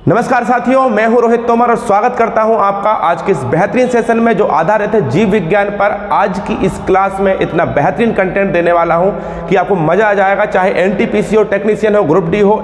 नमस्कार साथियों, मैं हूं रोहित तोमर और स्वागत करता हूं आपका आज के इस बेहतरीन सेशन में जो आधारित है जीव विज्ञान पर। आज की इस क्लास में इतना बेहतरीन कंटेंट देने वाला हूं कि आपको मजा आ जाएगा। चाहे एनटीपीसी हो, टेक्नीशियन हो, ग्रुप डी हो,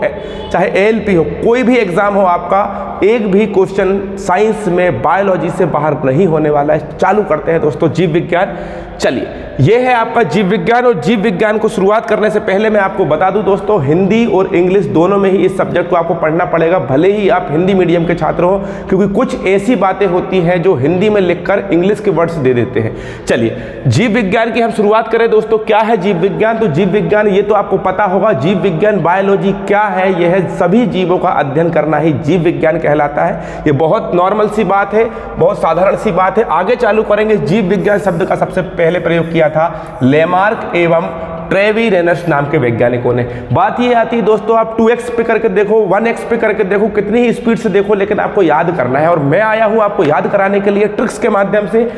चाहे एएलपी हो, कोई भी एग्जाम हो, आपका एक भी क्वेश्चन साइंस में बायोलॉजी से बाहर नहीं होने वाला है। चालू करते हैं दोस्तों जीव विज्ञान। चलिए, यह है आपका जीव विज्ञान। और जीव विज्ञान को शुरुआत करने से पहले मैं आपको बता दूं दोस्तों, हिंदी और इंग्लिश दोनों में ही इस सब्जेक्ट को आपको पढ़ना पड़ेगा, भले ही आप हिंदी मीडियम के छात्र हो, क्योंकि कुछ ऐसी बातें होती हैं जो हिंदी में लिखकर इंग्लिश के वर्ड्स दे देते हैं। चलिए, जीव विज्ञान की हम शुरुआत करें दोस्तों। क्या है जीव विज्ञान? तो जीव विज्ञान ये तो आपको पता होगा, जीव विज्ञान बायोलॉजी क्या है? यह है सभी जीवों का अध्ययन करना ही जीव विज्ञान कहलाता है। ये बहुत नॉर्मल सी बात है, बहुत साधारण सी बात है। आगे चालू करेंगे। जीव विज्ञान शब्द का सबसे पहले प्रयोग किया था लेमार्क एवं ट्रेवी रेनर्स नाम के वैज्ञानिकों ने। बात ये आती है दोस्तों, आप 2x पे करके देखो, 1x पे करके देखो, कितनी ही स्पीड से देखो, लेकिन आपको याद करना है। और मैं आया हूं आपको याद कराने के लिए ट्रिक्स के माध्यम से।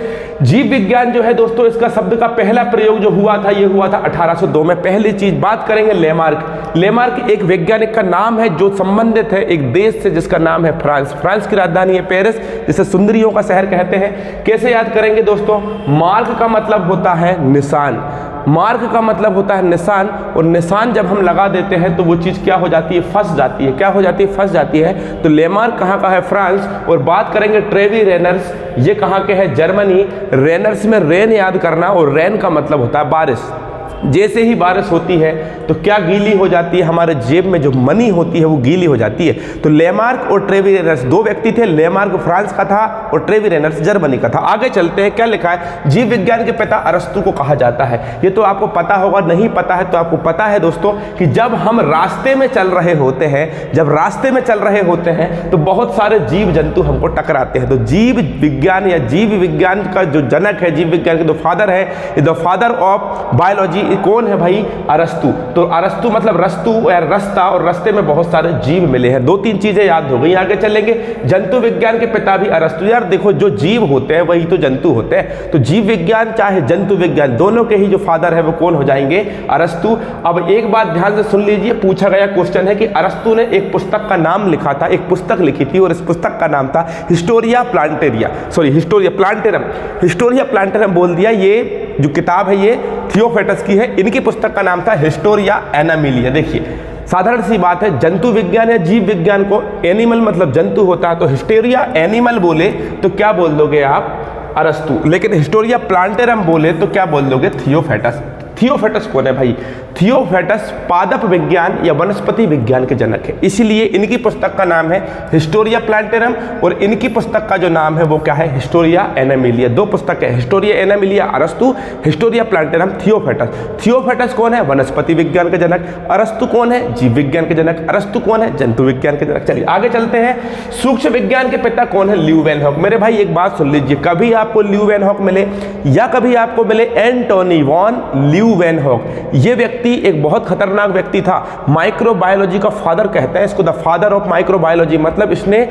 जीव विज्ञान जो है दोस्तों, इसका शब्द का पहला प्रयोग जो हुआ था, ये हुआ था 1802 में। पहली चीज बात करेंगे लेमार्क। लेमार्क एक वैज्ञानिक का नाम है जो संबंधित है एक देश से जिसका नाम है फ्रांस। फ्रांस की राजधानी है पेरिस, जिसे सुंदरियों का शहर कहते हैं। कैसे याद करेंगे दोस्तों? मार्क का मतलब होता है निशान। मार्क का मतलब होता है निशान, और निशान जब हम लगा देते हैं तो वो चीज़ क्या हो जाती है? फंस जाती है। क्या हो जाती है? फंस जाती है। तो लेमार्क कहाँ का है? फ्रांस। और बात करेंगे ट्रेवी रेनर्स, ये कहाँ के हैं? जर्मनी। रेनर्स में रेन याद करना, और रेन का मतलब होता है बारिश। जैसे ही बारिश होती है तो क्या गीली हो जाती है? हमारे जेब में जो मनी होती है वो गीली हो जाती है। तो लेमार्क और ट्रेवी रेनर्स दो व्यक्ति थे। लेमार्क फ्रांस का था और ट्रेवी रेनर्स जर्मनी का था। आगे चलते हैं। क्या लिखा है? जीव विज्ञान के पिता अरस्तु को कहा जाता है। ये तो आपको पता होगा, नहीं पता है तो आपको पता है दोस्तों कि जब हम रास्ते में चल रहे होते हैं, जब रास्ते में चल रहे होते हैं तो बहुत सारे जीव जंतु हमको टकराते हैं। तो जीव विज्ञान या जीव विज्ञान का जो जनक है, जीव विज्ञान के जो फादर है, द फादर ऑफ बायोलॉजी कौन है भाई? अरस्तु। तो अरस्तु मतलब रस्तु या रास्ता, और रास्ते में बहुत सारे जीव मिले हैं। दो तीन चीजें याद हो गई। आगे चलेंगे। जंतु विज्ञान के पिता भी अरस्तु। यार देखो, जो जीव होते हैं वही तो जंतु होते हैं। तो जीव विज्ञान चाहे जंतु विज्ञान, दोनों के ही जो फादर है वो कौन हो जाएंगे? अरस्तु। अब एक बात ध्यान से सुन लीजिए, पूछा गया क्वेश्चन है कि अरस्तु ने एक पुस्तक का नाम लिखा था, एक पुस्तक लिखी थी, और इस पुस्तक का नाम था हिस्टोरिया प्लांटेरम बोल दिया। ये जो किताब है ये थियोफेटस की है। इनकी पुस्तक का नाम था हिस्टोरिया एनामिलिया। देखिए, साधारण सी बात है, जंतु विज्ञान या जीव विज्ञान को, एनिमल मतलब जंतु होता है, तो हिस्टोरिया एनिमल बोले तो क्या बोल दोगे आप? अरस्तु। लेकिन हिस्टोरिया प्लांटेरम बोले तो क्या बोल दोगे? थियोफेटस। थियोफेटस कौन है भाई? थियोफेटस पादप विज्ञान या वनस्पति विज्ञान के जनक है, इसलिए इनकी पुस्तक का नाम है हिस्टोरिया प्लांटेरम, और इनकी पुस्तक का जो नाम है वो क्या है? हिस्टोरिया एनामिलिया। दो पुस्तक है, हिस्टोरिया एनामिलिया अरस्तु, हिस्टोरिया प्लांटेरम थियोफेटस। थियोफेटस कौन है? वनस्पति विज्ञान के जनक। अरस्तु कौन है? जीव विज्ञान के जनक। अरस्तु कौन है? जंतु विज्ञान के जनक। चलिए आगे चलते हैं। सूक्ष्म विज्ञान के पिता कौन है? ल्यूवेनहॉक। मेरे भाई एक बात सुन लीजिए, कभी आपको ल्यूवेनहॉक मिले या कभी आपको मिले एंटोनी वॉन ल्यूवेनहॉक, ये व्यक्ति एक बहुत खतरनाक व्यक्ति था। माइक्रोबायोलॉजी का फादर कहते हैं इसको, द फादर ऑफ माइक्रोबायोलॉजी। मतलब इसने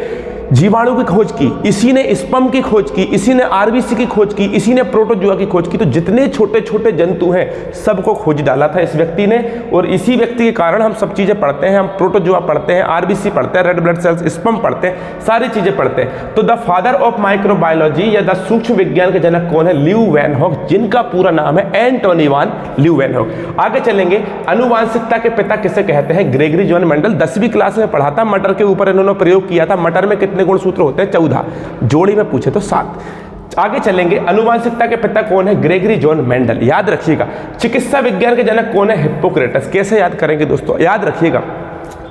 जीवाणु की खोज की, इसी ने स्पर्म की खोज की, इसी ने आरबीसी की खोज की, इसी ने प्रोटोजुआ की खोज की। तो जितने छोटे छोटे जंतु हैं सबको खोज डाला था इस व्यक्ति ने, और इसी व्यक्ति के कारण हम सब चीजें पढ़ते हैं। हम प्रोटोजुआ पढ़ते हैं, आरबीसी पढ़ते हैं, रेड ब्लड सेल्स, स्पर्म पढ़ते हैं, सारी चीजें पढ़ते हैं। तो द फादर ऑफ माइक्रोबायोलॉजी या द सूक्ष्म विज्ञान के जनक कौन है? ल्यूवेनहॉक, जिनका पूरा नाम है एंटोनी वॉन ल्यूवेनहॉक। आगे चलेंगे। अनुवांशिकता के पिता किसे कहते हैं? Gregory John Mendel. 10वीं क्लास में पढ़ा था। मटर के ऊपर इन्होंने प्रयोग किया था। मटर में कितने गुणसूत्र होते हैं? 14। जोड़ी में पूछे तो 7। आगे चलेंगे। अनुवांशिकता के पिता कौन है? Gregory John Mendel. याद रखिएगा। चिकित्सा विज्ञान के जनक कौन है? हिप्पोक्रेटस। कैसे याद करेंगे दोस्तों? याद रखिएगा,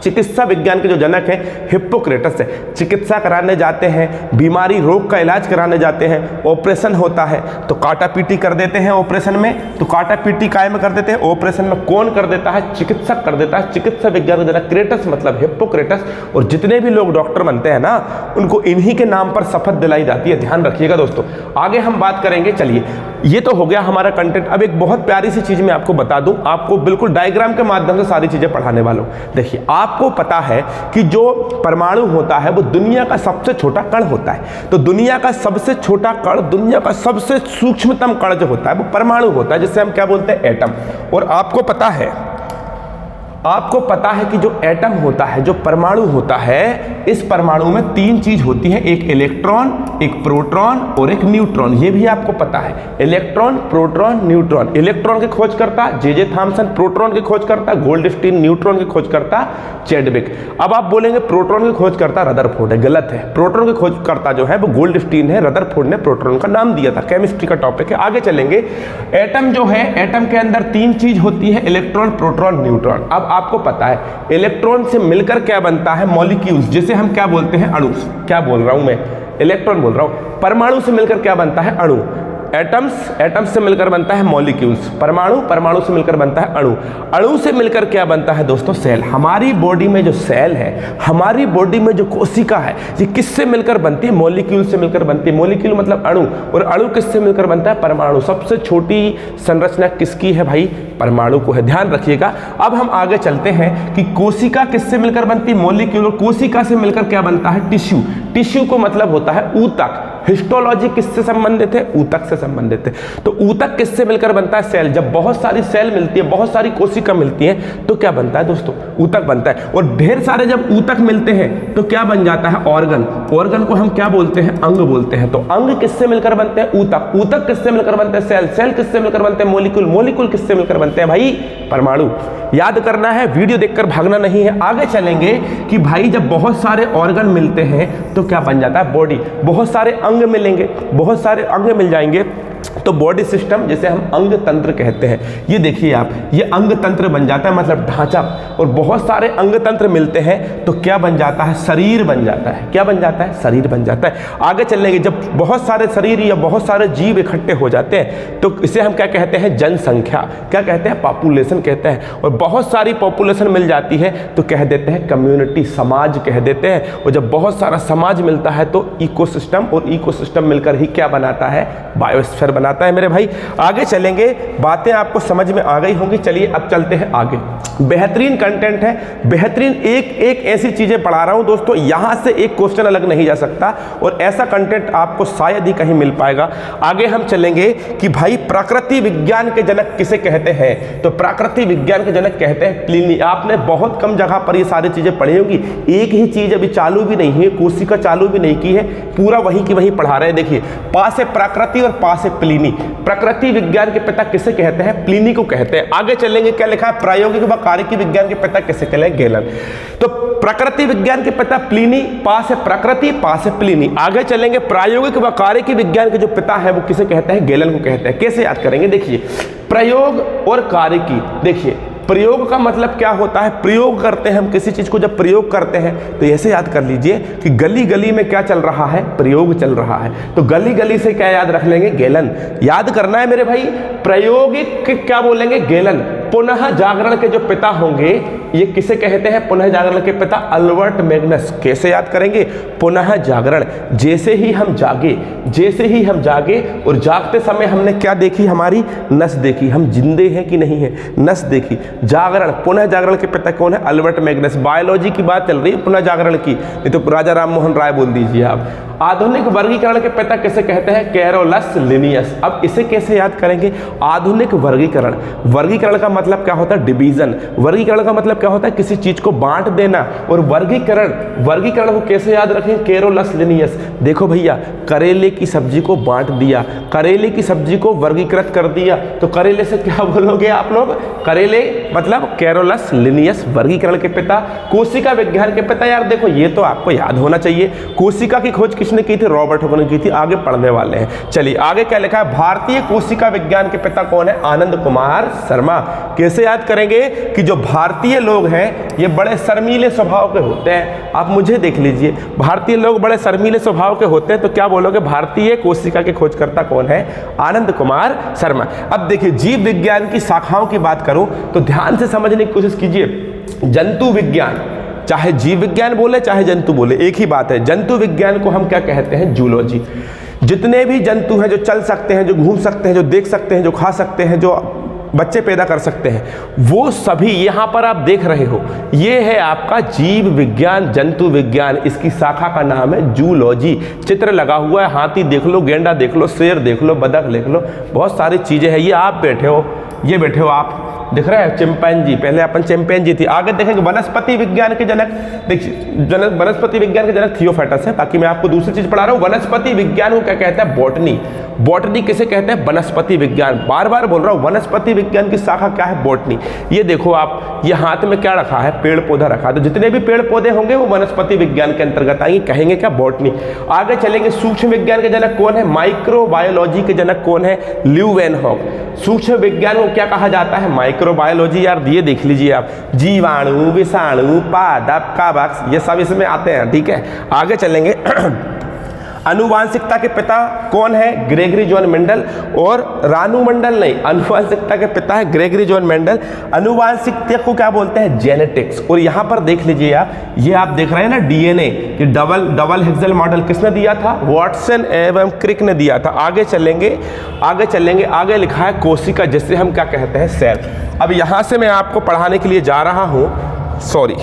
चिकित्सा विज्ञान के जो जनक है हिप्पोक्रेटस है। चिकित्सा कराने जाते हैं, बीमारी रोग का इलाज कराने जाते हैं, ऑपरेशन होता है तो काटा पीटी कर देते हैं। ऑपरेशन में तो काटा पीटी काय में कर देते हैं? ऑपरेशन में कौन कर देता है? चिकित्सक कर देता है। चिकित्सा विज्ञान का जनक क्रेटस मतलब हिप्पोक्रेटस। और जितने भी लोग डॉक्टर बनते हैं ना, उनको इन्हीं के नाम पर शपथ दिलाई जाती है। ध्यान रखिएगा दोस्तों। आगे हम बात करेंगे। चलिए, ये तो हो गया हमारा कंटेंट। अब एक बहुत प्यारी सी चीज मैं आपको बता दूं, आपको बिल्कुल डायग्राम के माध्यम से सारी चीजें पढ़ाने वाला हूं। देखिए, आपको पता है कि जो परमाणु होता है वो दुनिया का सबसे छोटा कण होता है। तो दुनिया का सबसे छोटा कण, दुनिया का सबसे सूक्ष्मतम कण जो होता है वो परमाणु होता है, जिसे हम क्या बोलते हैं? एटम। और आपको पता है आपको पता है कि जो एटम होता है, जो परमाणु होता है, इस परमाणु में 3 चीज होती है, एक इलेक्ट्रॉन, एक प्रोटॉन और एक न्यूट्रॉन। ये भी आपको पता है, इलेक्ट्रॉन, प्रोटॉन, न्यूट्रॉन। इलेक्ट्रॉन के खोजकर्ता जे थॉमसन, प्रोटॉन के खोजकर्ता गोल्डस्टीन, न्यूट्रॉन के खोजकर्ता चैडविक। अब आप बोलेंगे प्रोटॉन के खोजकर्ता रदरफोर्ड है, गलत है। प्रोटॉन के खोजकर्ता जो है वो गोल्डस्टीन है, रदरफोर्ड ने प्रोटॉन का नाम दिया था। केमिस्ट्री का टॉपिक है, आगे चलेंगे। एटम जो है, एटम के अंदर 3 चीज होती है, इलेक्ट्रॉन, प्रोटॉन, न्यूट्रॉन। अब आपको पता है इलेक्ट्रॉन से मिलकर क्या बनता है, मॉलिक्यूल्स, जिसे हम क्या बोलते हैं, अणु। क्या बोल रहा हूं मैं, इलेक्ट्रॉन बोल रहा हूं। परमाणु से मिलकर क्या बनता है, अणु। एटम्स से मिलकर बनता है मॉलिक्यूल्स। परमाणु से मिलकर बनता है अणु। अणु से मिलकर क्या बनता है दोस्तों, सेल। हमारी बॉडी में जो सेल है, हमारी बॉडी में जो कोशिका है, ये किससे मिलकर बनती है, मॉलिक्यूल से मिलकर बनती है। मॉलिक्यूल मतलब अणु, और अणु किससे मिलकर बनता है, परमाणु। सबसे छोटी संरचना किसकी है भाई, परमाणु को है, ध्यान रखिएगा। अब हम आगे चलते हैं कि कोशिका किससे मिलकर बनती है, मॉलिक्यूल। और कोशिका से मिलकर क्या बनता है, टिश्यू। टिश्यू को मतलब होता है ऊतक। हिस्टोलॉजी किससे संबंधित है, ऊतक से संबंधित है। तो ऊतक किससे मिलकर बनता है, सेल। जब बहुत सारी सेल मिलती है, बहुत सारी कोशिका मिलती है, तो क्या बनता है दोस्तों, ऊतक बनता है। और ढेर सारे जब ऊतक मिलते हैं तो क्या बन जाता है, ऑर्गन। ऑर्गन को हम क्या बोलते हैं, अंग बोलते हैं। तो अंग किससे मिलकर बनते हैं, ऊतक। ऊतक किससे मिलकर बनते हैं, सेल। सेल किससे मिलकर बनते हैं, मॉलिक्यूल। मॉलिक्यूल किससे मिलकर बनते हैं भाई, परमाणु। याद करना है, वीडियो देखकर भागना नहीं है। आगे चलेंगे कि भाई जब बहुत सारे ऑर्गन मिलते हैं तो क्या बन जाता है, बॉडी। बहुत सारे अंग मिलेंगे, बहुत सारे अंग मिल जाएंगे तो बॉडी सिस्टम, जिसे हम अंग तंत्र कहते हैं। ये देखिए आप, ये अंग तंत्र बन जाता है, मतलब ढांचा। और बहुत सारे अंग तंत्र मिलते हैं तो क्या बन जाता है, शरीर बन जाता है। क्या बन जाता है, शरीर बन जाता है। आगे चलेंगे, जब बहुत सारे शरीर या बहुत सारे जीव इकट्ठे हो जाते हैं तो इसे हम क्या कहते हैं, जनसंख्या। क्या कहते हैं, पॉपुलेशन कहते हैं। और बहुत सारी पॉपुलेशन मिल जाती है तो कह देते हैं कम्युनिटी, समाज कह देते हैं। और जब बहुत सारा समाज मिलता है तो इकोसिस्टम, और इकोसिस्टम मिलकर ही क्या बनाता है, बायोस्फीयर बनाता है मेरे भाई। आगे चलेंगे, बातें आपको समझ में आ गई होंगी। चलिए अब चलते हैं आगे। बेहतरीन कंटेंट है, बेहतरीन एक ऐसी चीजें पढ़ा रहा हूं दोस्तों, यहां से एक क्वेश्चन अलग नहीं जा सकता, और ऐसा कंटेंट आपको शायद ही कहीं मिल पाएगा। आगे हम चलेंगे कि भाई प्रकृति विज्ञान के जनक किसे कहते हैं। तो प्रकृति विज्ञान के जनक कहते हैं प्लिनी। आपने बहुत कम जगह पर ये सारी चीजें पढ़ी होगी। एक ही चीज अभी चालू भी नहीं है, कोशिका चालू भी नहीं की है, पूरा वही की वही पढ़ा रहे हैं। देखिए, पास है प्रकृति और पास है प्लिनी। प्रकृति विज्ञान के पिता किसे कहते हैं, प्लिनी को कहते हैं। आगे चलेंगे, क्या लिखा है, प्रायोगिक व कार्यकी विज्ञान के पिता किसे कहते हैं, गेलन। तो प्रकृति विज्ञान के पिता प्लिनी, पास है प्रकृति, पास है प्लिनी। आगे चलेंगे, प्रायोगिक व कार्यकी विज्ञान के जो पिता है वो किसे कहते हैं, गेलन को कहते हैं। कैसे याद करेंगे, देखिए, प्रयोग और कार्यकी। देखिए, प्रयोग का मतलब क्या होता है, प्रयोग करते हैं हम किसी चीज को, जब प्रयोग करते हैं तो ऐसे याद कर लीजिए कि गली गली में क्या चल रहा है, प्रयोग चल रहा है। तो गली गली से क्या याद रख लेंगे, गेलन। याद करना है मेरे भाई, प्रायोगिक क्या बोलेंगे, गेलन। पुनः जागरण के जो पिता होंगे ये किसे कहते हैं, पुनः जागरण के पिता अल्बर्ट मैग्नस। कैसे याद करेंगे, पुनः जागरण। जैसे ही हम जागे, जैसे ही हम जागे, और जागते समय हमने क्या देखी, हमारी नस देखी, हम जिंदे हैं कि नहीं है, नस देखी। जागरण, पुनः जागरण के पिता कौन है, अल्बर्ट मैग्नस। बायोलॉजी की बात चल रही है, पुनः जागरण की, नहीं तो राजा राम मोहन राय बोल दीजिए आप। आधुनिक वर्गीकरण के पिता किसे कहते हैं, कैरोलस लिनियस। अब इसे कैसे याद करेंगे, आधुनिक वर्गीकरण। वर्गीकरण का मतलब क्या होता है, डिवीजन। वर्गीकरण का मतलब क्या होता है, किसी चीज को बांट देना। और वर्गीकरण, वर्गीकरण को कैसे याद रखें, कैरोलस लिनियस। देखो भैया, करेले की सब्जी को बांट दिया, करेले की सब्जी को वर्गीकृत कर दिया, तो करेले से क्या बोलोगे आप लोग, करेले मतलब कैरोलस लिनियस, वर्गीकरण के पिता। कोशिका विज्ञान के पिता, यार देखो ये तो आपको याद होना चाहिए। कोशिका की खोज किसने की थी, रॉबर्ट हुक ने की थी। आगे पढ़ने वाले हैं, चलिए आगे क्या लिखा है, भारतीय कोशिका विज्ञान के पिता कौन है, आनंद कुमार शर्मा। कैसे याद करेंगे कि जो भारतीय लोग हैं ये बड़े शर्मीले स्वभाव के होते हैं। आप मुझे देख लीजिए, भारतीय लोग बड़े शर्मीले स्वभाव के होते हैं, तो क्या बोलोगे, भारतीय कोशिका के खोजकर्ता कौन है, आनंद कुमार शर्मा। अब देखिए, जीव विज्ञान की शाखाओं की बात करूं तो ध्यान से समझने की कोशिश कीजिए। जंतु विज्ञान, चाहे जीव विज्ञान बोले चाहे जंतु बोले, एक ही बात है। जंतु विज्ञान को हम क्या कहते हैं, जूलॉजी। जितने भी जंतु हैं जो चल सकते हैं, जो घूम सकते हैं, जो देख सकते हैं, जो खा सकते हैं, जो बच्चे पैदा कर सकते हैं, वो सभी यहाँ पर आप देख रहे हो, ये है आपका जीव विज्ञान, जंतु विज्ञान। इसकी शाखा का नाम है जूलॉजी। चित्र लगा हुआ है, हाथी देख लो, गेंडा देख लो, शेर देख लो, बतख देख लो, बहुत सारी चीजें हैं। ये आप बैठे हो, ये बैठे हो आप, दिख रहा है चिंपैंजी, पहले अपन चिंपैंजी थी। आगे देखेंगे वनस्पति विज्ञान के जनक, देखिए वनस्पति विज्ञान के जनक थियोफैटस है। बाकी मैं आपको दूसरी चीज पढ़ा रहा हूँ। वनस्पति विज्ञान को क्या कहता है? बॉटनी। बॉटनी किसे कहते हैं? वनस्पति विज्ञान। बार बार बोल रहा हूँ, वनस्पति विज्ञान की शाखा क्या है? बॉटनी। ये देखो आप, ये हाथ में क्या रखा है? पेड़ पौधा रखा है। तो जितने भी पेड़ पौधे होंगे वो वनस्पति विज्ञान के अंतर्गत आएंगे, कहेंगे क्या? बॉटनी। आगे चलेंगे, सूक्ष्म विज्ञान के जनक कौन है? माइक्रोबायोलॉजी के जनक कौन है? ल्यूवेनहॉक। सूक्ष्म विज्ञान को क्या कहा जाता है? माइक्रोबायोलॉजी। यार ये देख लीजिए आप, जीवाणु, विषाणु, पादप, कवक, ये सब इसमें आते हैं, ठीक है। आगे चलेंगे अनुवांशिकता के पिता कौन है? Gregory John Mendel. और रानू मंडल नहीं, अनुवांशिकता के पिता है ग्रेगरी जॉन मेंडल। अनुवांशिकता को क्या बोलते हैं? जेनेटिक्स। और यहाँ पर देख लीजिए आप, ये आप देख रहे हैं ना डीएनए, ये डबल हेक्सल मॉडल किसने दिया था? वाटसन एवं क्रिक ने दिया था। आगे चलेंगे, आगे लिखा है कोशिका, जिससे हम क्या कहते हैं? सेल। अब यहाँ से मैं आपको पढ़ाने के लिए जा रहा हूँ, सॉरी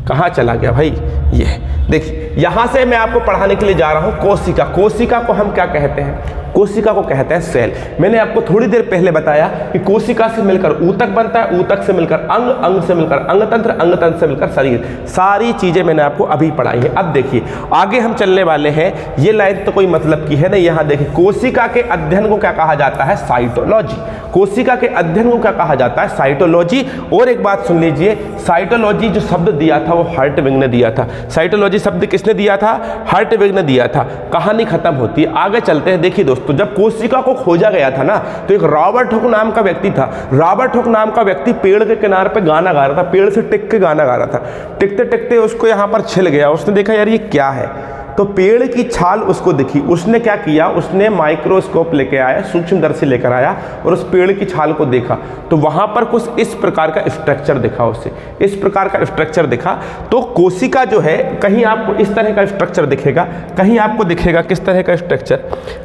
कहाँ चला गया भाई, ये देखिए, यहां से मैं आपको पढ़ाने के लिए जा रहा हूं कोशिका। कोशिका को हम क्या कहते हैं? कोशिका को कहते हैं सेल। मैंने आपको थोड़ी देर पहले बताया कि कोशिका से मिलकर ऊतक बनता है, ऊतक से मिलकर अंग, अंग से मिलकर अंगतंत्र, अंगतंत्र से मिलकर शरीर। सारी चीजें मैंने आपको अभी पढ़ाई है। अब देखिए आगे हम चलने वाले हैं। ये लाइन तो कोई मतलब की है नहीं। यहां देखिए, कोशिका के अध्ययन को क्या कहा जाता है? साइटोलॉजी। कोशिका के अध्ययन को क्या कहा जाता है? साइटोलॉजी। और एक बात सुन लीजिए, साइटोलॉजी जो शब्द दिया था वो हर्टविग ने दिया था। साइटोलॉजी शब्द किसने दिया था? हर्टविग ने दिया था। कहानी खत्म होती है, आगे चलते हैं। देखिए दोस्तों, जब कोशिका को खोजा गया था ना, तो एक रॉबर्ट हुक नाम का व्यक्ति था। रॉबर्ट हुक नाम का व्यक्ति पेड़ के किनारे पे गाना गा रहा था, पेड़ से टिक के गाना गा रहा था। टिकते टिकते उसको यहाँ पर छिल गया। उसने देखा यार ये क्या है, तो पेड़ की छाल उसको दिखी। उसने क्या किया? उसने माइक्रोस्कोप लेके आया, सूक्ष्मदर्शी लेकर आया और उस पेड़ की छाल को देखा। तो वहां पर कुछ इस प्रकार का स्ट्रक्चर दिखा, उसे इस प्रकार का स्ट्रक्चर दिखा। तो कोशिका जो है, कहीं आपको इस तरह का स्ट्रक्चर दिखेगा, कहीं आपको दिखेगा किस तरह का स्ट्रक्चर,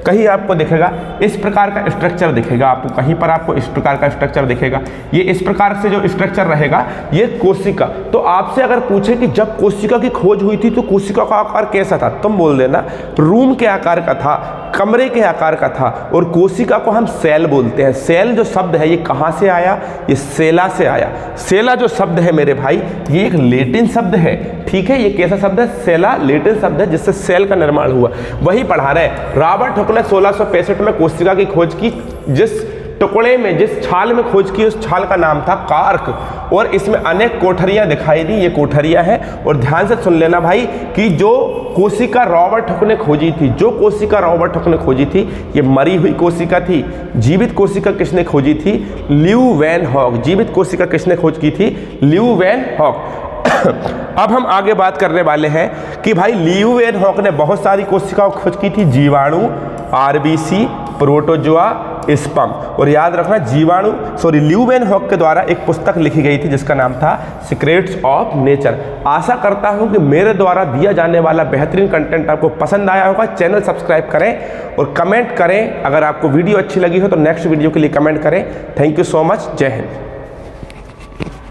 कहीं आपको दिखेगा इस प्रकार का स्ट्रक्चर दिखेगा आपको, कहीं पर आपको इस प्रकार का स्ट्रक्चर दिखेगा। ये इस प्रकार से जो स्ट्रक्चर रहेगा, ये कोशिका। तो आपसे अगर पूछे कि जब कोशिका की खोज हुई थी तो कोशिका का आकार कैसा था, तुम बोल देना रूम के आकार का था, कमरे के आकार का था। और कोशिका को हम सेल बोलते हैं। सेल जो शब्द है ये कहां से आया? ये सेला से आया। सेला जो शब्द है मेरे भाई, ये एक लैटिन शब्द है, ठीक है। ये कैसा शब्द है? सेला लैटिन शब्द है जिससे सेल का निर्माण हुआ। वही पढ़ा रहे। रॉबर्ट हुक ने 1665 में कोशिका की खोज की। जिस टुकड़े में, जिस छाल में खोज की, उस छाल का नाम था कार्क। और इसमें अनेक कोठरियां दिखाई दी, ये कोठरियां हैं। और ध्यान से सुन लेना भाई कि जो कोशिका रॉबर्ट हुक ने खोजी थी, जो कोशिका रॉबर्ट हुक ने खोजी थी, ये मरी हुई कोशिका थी। जीवित कोशिका किसने खोजी थी? ल्यूवेनहॉक। जीवित कोशिका किसने खोज की थी? ल्यूवेनहॉक। अब हम आगे बात करने वाले हैं कि भाई ल्यूवेनहॉक ने बहुत सारी कोशिकाओं खोज की थी। जीवाणु, आरबीसी, प्रोटोजोआ, स्पर्म। और याद रखना, ल्यूवेनहॉक के द्वारा एक पुस्तक लिखी गई थी जिसका नाम था सीक्रेट्स ऑफ नेचर। आशा करता हूं कि मेरे द्वारा दिया जाने वाला बेहतरीन कंटेंट आपको पसंद आया होगा। चैनल सब्सक्राइब करें और कमेंट करें। अगर आपको वीडियो अच्छी लगी हो तो नेक्स्ट वीडियो के लिए कमेंट करें। Thank you so much. जय हिंद।